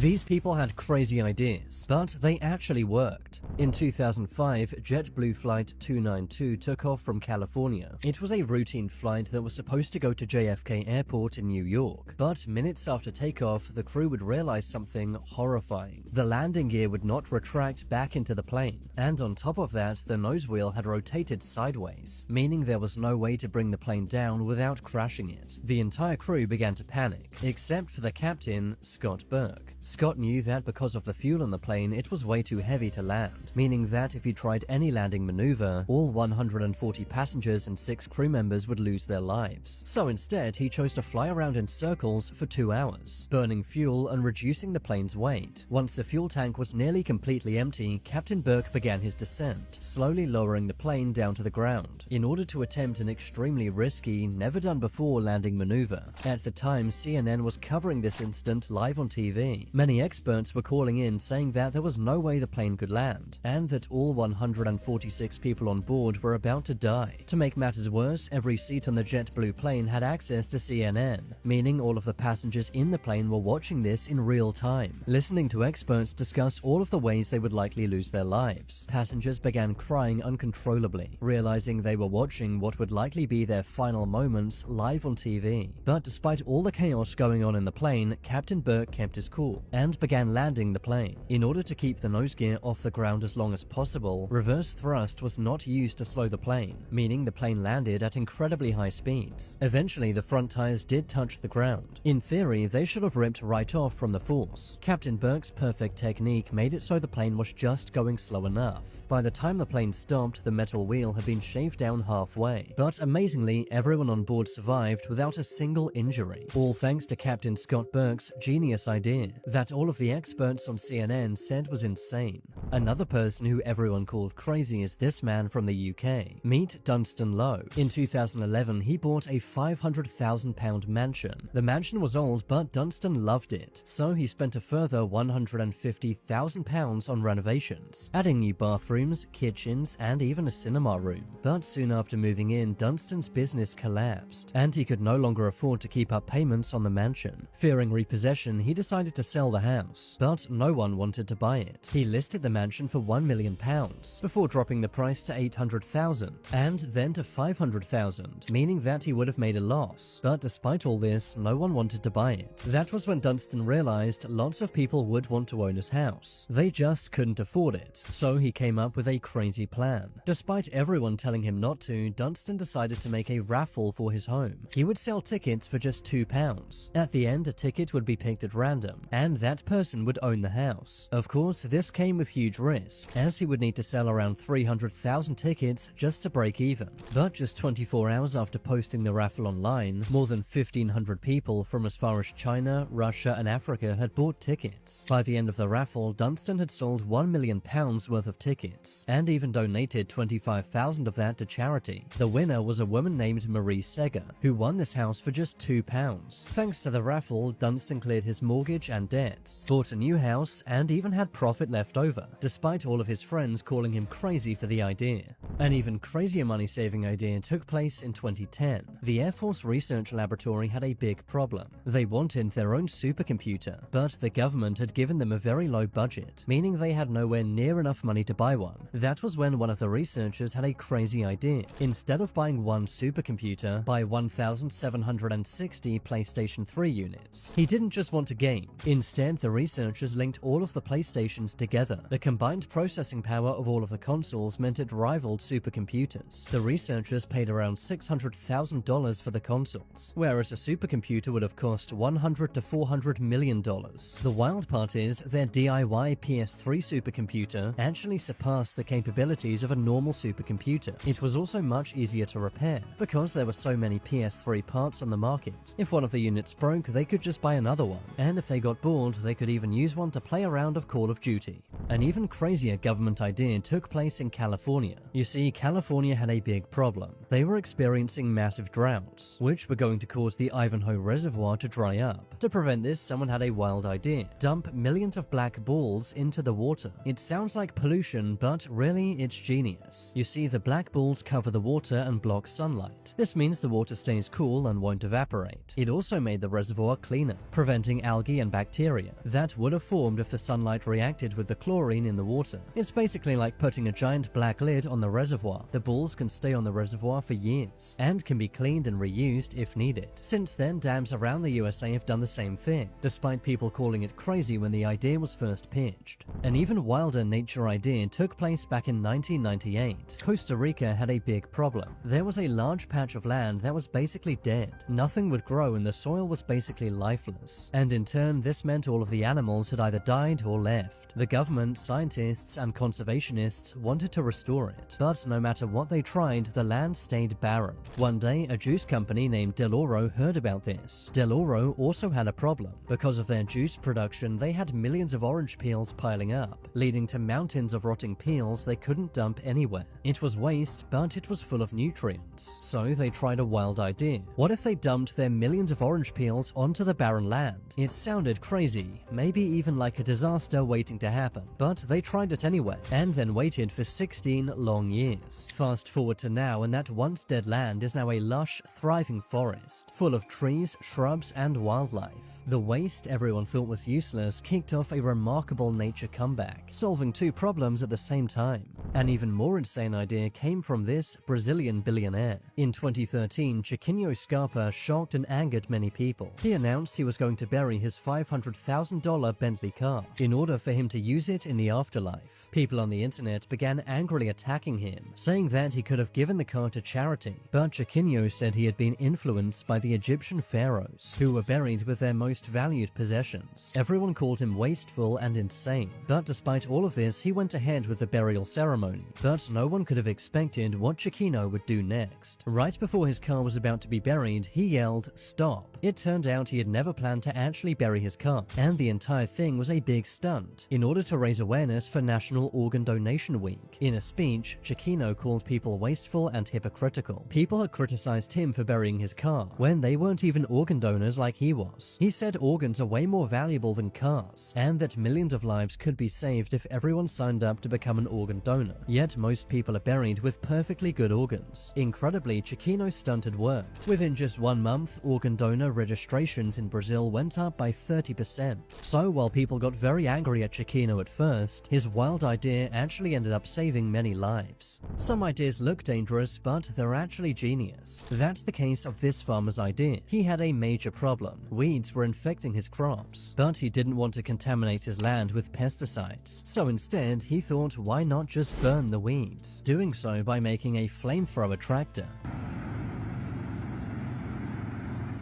These people had crazy ideas, but they actually worked. In 2005, JetBlue Flight 292 took off from California. It was a routine flight that was supposed to go to JFK Airport in New York, but minutes after takeoff, the crew would realize something horrifying. The landing gear would not retract back into the plane, and on top of that, the nose wheel had rotated sideways, meaning there was no way to bring the plane down without crashing it. The entire crew began to panic, except for the captain, Scott Burke. Scott knew that because of the fuel in the plane, it was way too heavy to land, meaning that if he tried any landing maneuver, all 140 passengers and 6 crew members would lose their lives. So instead, he chose to fly around in circles for 2 hours, burning fuel and reducing the plane's weight. Once the fuel tank was nearly completely empty, Captain Burke began his descent, slowly lowering the plane down to the ground, in order to attempt an extremely risky, never-done-before landing maneuver. At the time, CNN was covering this incident live on TV. Many experts were calling in saying that there was no way the plane could land, and that all 146 people on board were about to die. To make matters worse, every seat on the JetBlue plane had access to CNN, meaning all of the passengers in the plane were watching this in real time, listening to experts discuss all of the ways they would likely lose their lives. Passengers began crying uncontrollably, realizing they were watching what would likely be their final moments live on TV. But despite all the chaos going on in the plane, Captain Burke kept his cool and began landing the plane. In order to keep the nose gear off the ground as long as possible, reverse thrust was not used to slow the plane, meaning the plane landed at incredibly high speeds. Eventually, the front tires did touch the ground. In theory, they should have ripped right off from the force. Captain Burke's perfect technique made it so the plane was just going slow enough. By the time the plane stopped, the metal wheel had been shaved down halfway. But amazingly, everyone on board survived without a single injury, all thanks to Captain Scott Burke's genius idea that all of the experts on CNN said was insane. Another person who everyone called crazy is this man from the UK. Meet Dunstan Lowe. In 2011, he bought a £500,000 mansion. The mansion was old, but Dunstan loved it, so he spent a further £150,000 on renovations, adding new bathrooms, kitchens, and even a cinema room. But soon after moving in, Dunstan's business collapsed, and he could no longer afford to keep up payments on the mansion. Fearing repossession, he decided to sell the house, but no one wanted to buy it. He listed the mansion for £1 million, before dropping the price to $800,000, and then to $500,000, meaning that he would have made a loss. But despite all this, no one wanted to buy it. That was when Dunstan realized lots of people would want to own his house. They just couldn't afford it, so he came up with a crazy plan. Despite everyone telling him not to, Dunstan decided to make a raffle for his home. He would sell tickets for just £2. At the end, a ticket would be picked at random, and that person would own the house. Of course, this came with huge risk, as he would need to sell around 300,000 tickets just to break even. But just 24 hours after posting the raffle online, more than 1,500 people from as far as China, Russia, and Africa had bought tickets. By the end of the raffle, Dunstan had sold £1 million worth of tickets, and even donated 25,000 of that to charity. The winner was a woman named Marie Seger, who won this house for just £2. Thanks to the raffle, Dunstan cleared his mortgage and debts, bought a new house, and even had profit left over, despite all of his friends calling him crazy for the idea. An even crazier money-saving idea took place in 2010. The Air Force Research Laboratory had a big problem. They wanted their own supercomputer, but the government had given them a very low budget, meaning they had nowhere near enough money to buy one. That was when one of the researchers had a crazy idea. Instead of buying one supercomputer, buy 1,760 PlayStation 3 units. He didn't just want a game. Instead, the researchers linked all of the PlayStations together. The combined processing power of all of the consoles meant it rivaled supercomputers. The researchers paid around $600,000 for the consoles, whereas a supercomputer would have cost $100 to $400 million. The wild part is, their DIY PS3 supercomputer actually surpassed the capabilities of a normal supercomputer. It was also much easier to repair, because there were so many PS3 parts on the market. If one of the units broke, they could just buy another one, and if they got bored, they could even use one to play a round of Call of Duty. An even even crazier government idea took place in California. You see, California had a big problem. They were experiencing massive droughts, which were going to cause the Ivanhoe Reservoir to dry up. To prevent this, someone had a wild idea: dump millions of black balls into the water. It sounds like pollution, but really it's genius. You see, the black balls cover the water and block sunlight. This means the water stays cool and won't evaporate. It also made the reservoir cleaner, preventing algae and bacteria that would have formed if the sunlight reacted with the chlorine in the water. It's basically like putting a giant black lid on the reservoir. The balls can stay on the reservoir for years and can be cleaned and reused if needed. Since then, dams around the USA have done the same thing, despite people calling it crazy when the idea was first pitched. An even wilder nature idea took place back in 1998. Costa Rica had a big problem. There was a large patch of land that was basically dead. Nothing would grow and the soil was basically lifeless. And in turn, this meant all of the animals had either died or left. The government, scientists, and conservationists wanted to restore it, but no matter what they tried, the land stayed barren. One day, a juice company named Del Oro heard about this. Del Oro also had a problem. Because of their juice production, they had millions of orange peels piling up, leading to mountains of rotting peels they couldn't dump anywhere. It was waste, but it was full of nutrients. So they tried a wild idea. What if they dumped their millions of orange peels onto the barren land? It sounded crazy, maybe even like a disaster waiting to happen, but they tried it anyway, and then waited for 16 long years. Fast forward to now, and that once dead land is now a lush, thriving forest, full of trees, shrubs, and wildlife. The waste everyone thought was useless kicked off a remarkable nature comeback, solving two problems at the same time. An even more insane idea came from this Brazilian billionaire. In 2013, Chiquinho Scarpa shocked and angered many people. He announced he was going to bury his $500,000 Bentley car in order for him to use it in the afterlife. People on the internet began angrily attacking him, saying that he could have given the car to charity, but Chiquinho said he had been influenced by the Egyptian pharaohs, who were buried with their most valued possessions. Everyone called him wasteful and insane, but despite all of this, he went ahead with the burial ceremony. But no one could have expected what Chiquinho would do next. Right before his car was about to be buried, he yelled, "Stop." It turned out he had never planned to actually bury his car, and the entire thing was a big stunt in order to raise awareness for National Organ Donation Week. In a speech, Chiquinho called people wasteful and hypocritical. People had criticized him for burying his car when they weren't even organ donors like he was. He said organs are way more valuable than cars, and that millions of lives could be saved if everyone signed up to become an organ donor. Yet most people are buried with perfectly good organs. Incredibly, Chiquinho's stunt had worked. Within just 1 month, organ donor registrations in Brazil went up by 30%. So while people got very angry at Chiquinho at first, his wild idea actually ended up saving many lives. Some ideas look dangerous, but they're actually genius. That's the case of this farmer's idea. He had a major problem. Weeds were infecting his crops, but he didn't want to contaminate his land with pesticides. So instead, he thought, why not just burn the weeds? Doing so by making a flamethrower tractor.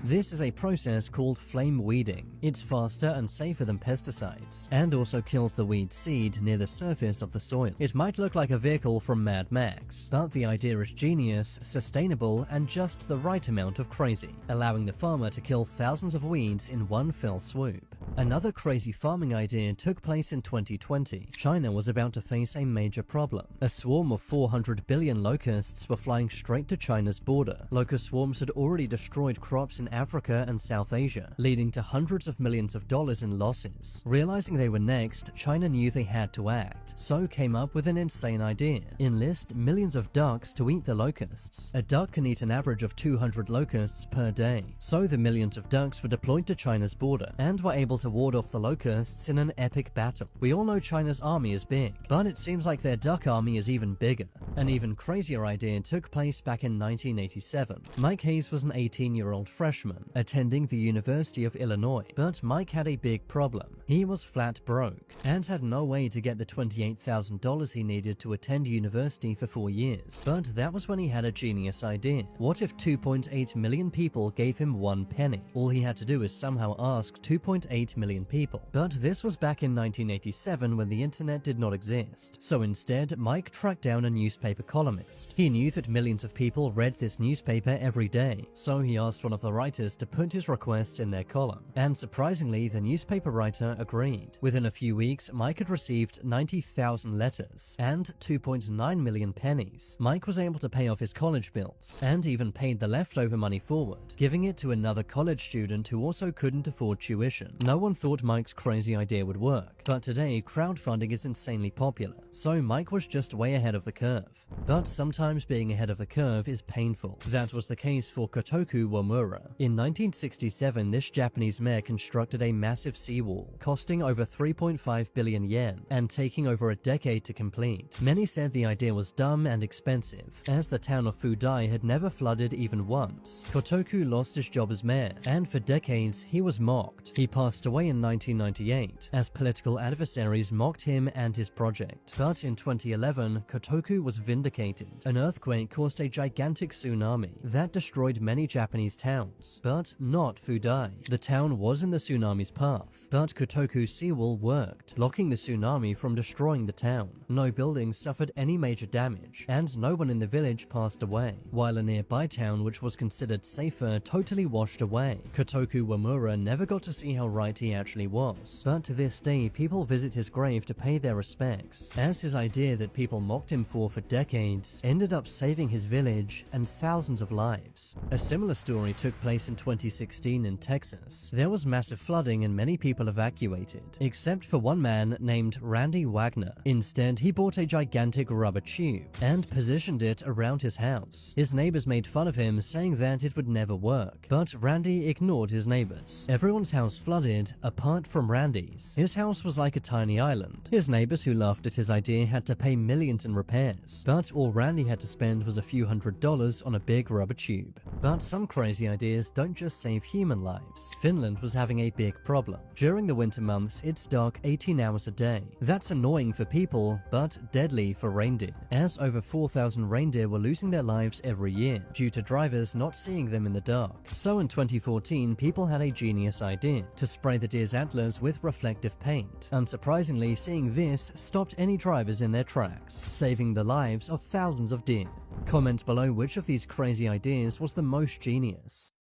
This is a process called flame weeding. It's faster and safer than pesticides, and also kills the weed seed near the surface of the soil. It might look like a vehicle from Mad Max, but the idea is genius, sustainable, and just the right amount of crazy, allowing the farmer to kill thousands of weeds in one fell swoop. Another crazy farming idea took place in 2020. China was about to face a major problem. A swarm of 400 billion locusts were flying straight to China's border. Locust swarms had already destroyed crops in Africa and South Asia, leading to hundreds of millions of dollars in losses. Realizing they were next, China knew they had to act, so came up with an insane idea: enlist millions of ducks to eat the locusts. A duck can eat an average of 200 locusts per day. So the millions of ducks were deployed to China's border and were able to ward off the locusts in an epic battle. We all know China's army is big, but it seems like their duck army is even bigger. An even crazier idea took place back in 1987. Mike Hayes was an 18-year-old freshman attending the University of Illinois, but Mike had a big problem. He was flat broke and had no way to get the $28,000 he needed to attend university for 4 years. But that was when he had a genius idea. What if 2.8 million people gave him 1 penny? All he had to do is somehow ask 2.8 8 million people. But this was back in 1987 when the internet did not exist. So instead, Mike tracked down a newspaper columnist. He knew that millions of people read this newspaper every day, so he asked one of the writers to put his request in their column. And surprisingly, the newspaper writer agreed. Within a few weeks, Mike had received 90,000 letters and 2.9 million pennies. Mike was able to pay off his college bills and even paid the leftover money forward, giving it to another college student who also couldn't afford tuition. No one thought Mike's crazy idea would work, but today crowdfunding is insanely popular, so Mike was just way ahead of the curve. But sometimes being ahead of the curve is painful. That was the case for Kotoku Wamura. In 1967, this Japanese mayor constructed a massive seawall, costing over 3.5 billion yen and taking over a decade to complete. Many said the idea was dumb and expensive, as the town of Fudai had never flooded even once. Kotoku lost his job as mayor, and for decades he was mocked. He passed away in 1998, as political adversaries mocked him and his project. But in 2011, Kotoku was vindicated. An earthquake caused a gigantic tsunami that destroyed many Japanese towns, but not Fudai. The town was in the tsunami's path, but Kotoku's seawall worked, blocking the tsunami from destroying the town. No buildings suffered any major damage, and no one in the village passed away, while a nearby town which was considered safer totally washed away. Kotoku Wamura never got to see how right he actually was, but to this day people visit his grave to pay their respects, as his idea that people mocked him for decades ended up saving his village and thousands of lives. A similar story took place in 2016 in Texas. There was massive flooding and many people evacuated, except for one man named Randy Wagner. Instead, he bought a gigantic rubber tube and positioned it around his house. His neighbors made fun of him, saying that it would never work, but Randy ignored his neighbors. Everyone's house flooded, apart from Randy's. His house was like a tiny island. His neighbors who laughed at his idea had to pay millions in repairs, but all Randy had to spend was a few $100s on a big rubber tube. But some crazy ideas don't just save human lives. Finland was having a big problem. During the winter months, it's dark 18 hours a day. That's annoying for people, but deadly for reindeer, as over 4,000 reindeer were losing their lives every year due to drivers not seeing them in the dark. So in 2014, people had a genius idea to spray the deer's antlers with reflective paint. Unsurprisingly, seeing this stopped any drivers in their tracks, saving the lives of thousands of deer. Comment below which of these crazy ideas was the most genius.